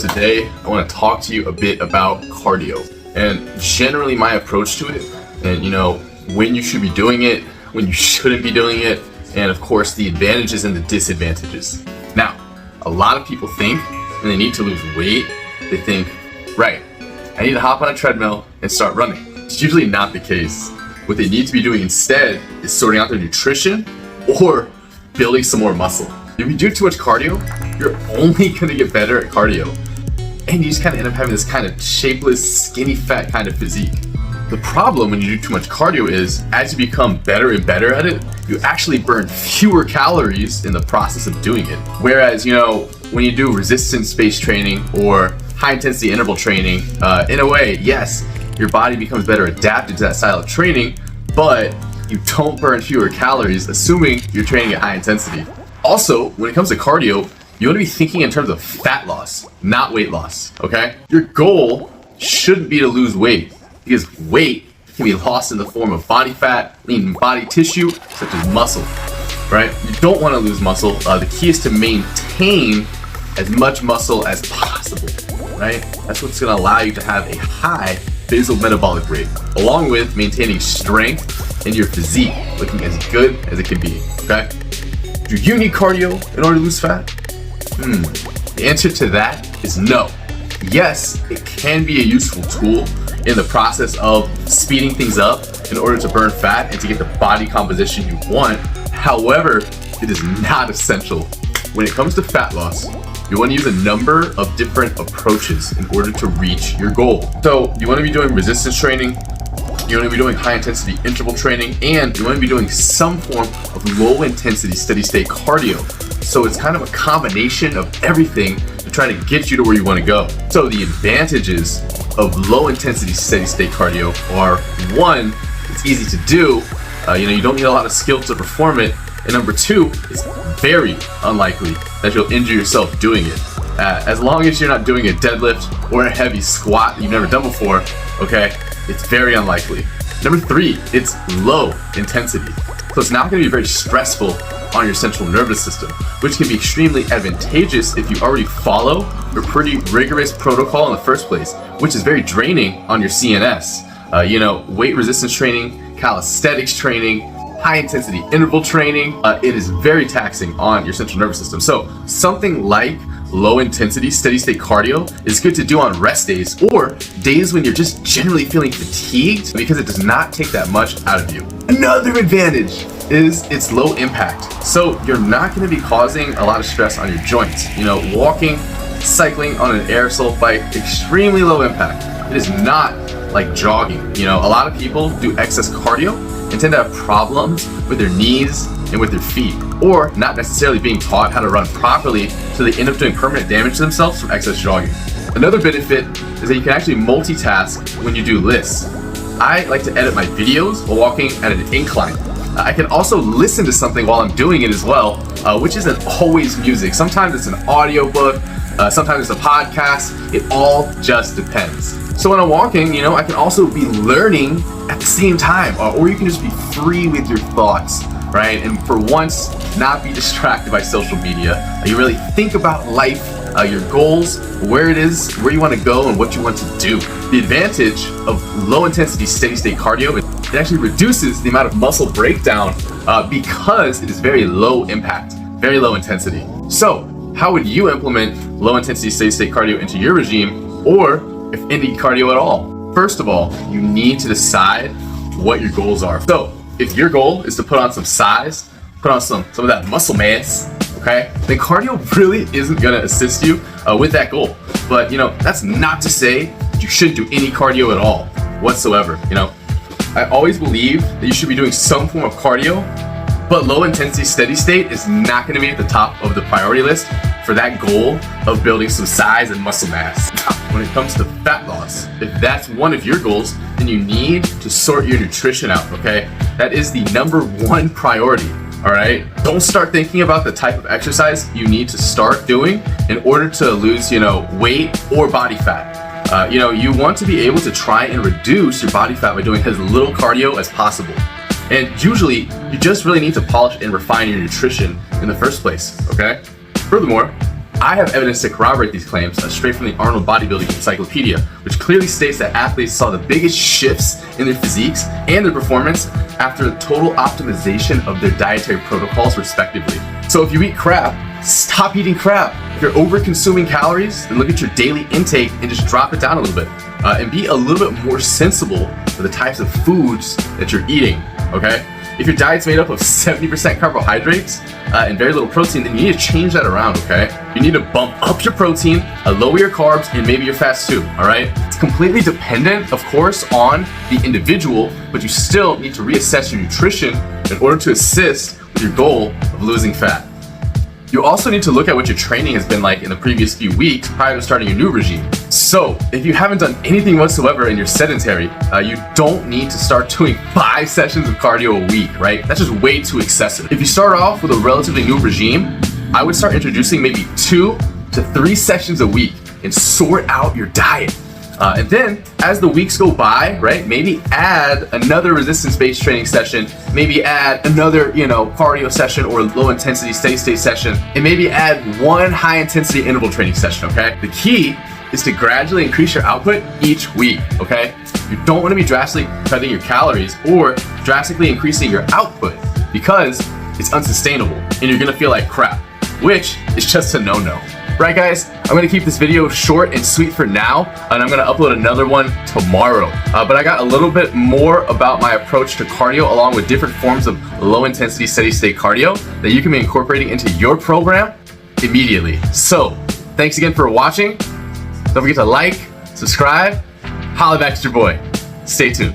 today I want to talk to you a bit about cardio and generally my approach to it, and when you should be doing it, when you shouldn't be doing it, and of course the advantages and the disadvantages. Now, a lot of people think when they need to lose weight, they think, right, I need to hop on a treadmill and start running. It's usually not the case. What they need to be doing instead is sorting out their nutrition or building some more muscle. If you do too much cardio, you're only gonna get better at cardio, and you just kind of end up having this kind of shapeless, skinny fat kind of physique. The problem when you do too much cardio is, as you become better and better at it, you actually burn fewer calories in the process of doing it. Whereas, when you do resistance-based training or high-intensity interval training, in a way, yes, your body becomes better adapted to that style of training, but you don't burn fewer calories, assuming you're training at high intensity. Also, when it comes to cardio, you want to be thinking in terms of fat loss, not weight loss, okay? Your goal shouldn't be to lose weight, because weight can be lost in the form of body fat, lean body tissue, such as muscle, right? You don't want to lose muscle. The key is to maintain as much muscle as possible, right? That's what's going to allow you to have a high basal metabolic rate, along with maintaining strength in your physique, looking as good as it can be, okay? Do you need cardio in order to lose fat? The answer to that is no. Yes, it can be a useful tool in the process of speeding things up in order to burn fat and to get the body composition you want. However, it is not essential. When it comes to fat loss, you want to use a number of different approaches in order to reach your goal. So you want to be doing resistance training, you want to be doing high intensity interval training, and you want to be doing some form of low intensity steady state cardio. So it's kind of a combination of everything to try to get you to where you want to go. So the advantages of low intensity steady state cardio are, one, it's easy to do. You don't need a lot of skill to perform it. And number two, it's very unlikely that you'll injure yourself doing it. As long as you're not doing a deadlift or a heavy squat that you've never done before, okay, it's very unlikely. Number three, it's low intensity. So it's not gonna be very stressful on your central nervous system, which can be extremely advantageous if you already follow a pretty rigorous protocol in the first place, which is very draining on your CNS. Weight resistance training, calisthenics training, high intensity interval training, it is very taxing on your central nervous system. So something like low intensity steady state cardio is good to do on rest days or days when you're just generally feeling fatigued, because it does not take that much out of you. Another advantage is it's low impact. So you're not going to be causing a lot of stress on your joints. Walking, cycling on an aerosol bike, extremely low impact. It is not like jogging. A lot of people do excess cardio and tend to have problems with their knees and with their feet, or not necessarily being taught how to run properly, so they end up doing permanent damage to themselves from excess jogging. Another benefit is that you can actually multitask when you do lists. I like to edit my videos while walking at an incline. I can also listen to something while I'm doing it as well, which isn't always music. Sometimes it's an audiobook, sometimes it's a podcast. It all just depends. So when I'm walking, I can also be learning at the same time, or you can just be free with your thoughts, right? And for once, not be distracted by social media. You really think about life, your goals, where it is, where you want to go, and what you want to do. The advantage of low intensity steady state cardio is it actually reduces the amount of muscle breakdown because it is very low impact, very low intensity. So how would you implement low intensity steady state cardio into your regime, or if any cardio at all? First of all, you need to decide what your goals are. So if your goal is to put on some size, put on some of that muscle mass, okay, then cardio really isn't gonna assist you with that goal. But that's not to say that you shouldn't do any cardio at all whatsoever. I always believe that you should be doing some form of cardio, but low intensity steady state is not gonna be at the top of the priority list for that goal of building some size and muscle mass. When it comes to fat loss, if that's one of your goals, then you need to sort your nutrition out, okay? That is the number one priority, all right? Don't start thinking about the type of exercise you need to start doing in order to lose, weight or body fat. You want to be able to try and reduce your body fat by doing as little cardio as possible. And usually, you just really need to polish and refine your nutrition in the first place, okay? Furthermore, I have evidence to corroborate these claims straight from the Arnold Bodybuilding Encyclopedia, which clearly states that athletes saw the biggest shifts in their physiques and their performance after the total optimization of their dietary protocols, respectively. So if you eat crap, stop eating crap. If you're over consuming calories, then look at your daily intake and just drop it down a little bit. And be a little bit more sensible for the types of foods that you're eating, okay? If your diet's made up of 70% carbohydrates and very little protein, then you need to change that around, okay? You need to bump up your protein, lower your carbs, and maybe your fats too, all right? It's completely dependent, of course, on the individual, but you still need to reassess your nutrition in order to assist with your goal of losing fat. You also need to look at what your training has been like in the previous few weeks prior to starting your new regime. So, if you haven't done anything whatsoever and you're sedentary, you don't need to start doing 5 sessions of cardio a week, right? That's just way too excessive. If you start off with a relatively new regime, I would start introducing maybe 2 to 3 sessions a week and sort out your diet. And then, as the weeks go by, right, maybe add another resistance-based training session, maybe add another, cardio session or low-intensity steady-state session, and maybe add 1 high-intensity interval training session, okay? The key is to gradually increase your output each week, okay? You don't want to be drastically cutting your calories or drastically increasing your output because it's unsustainable and you're going to feel like crap, which is just a no-no. Right, guys, I'm going to keep this video short and sweet for now, and I'm going to upload another one tomorrow. But I got a little bit more about my approach to cardio along with different forms of low-intensity steady-state cardio that you can be incorporating into your program immediately. So, thanks again for watching. Don't forget to like, subscribe, holla back at your boy. Stay tuned.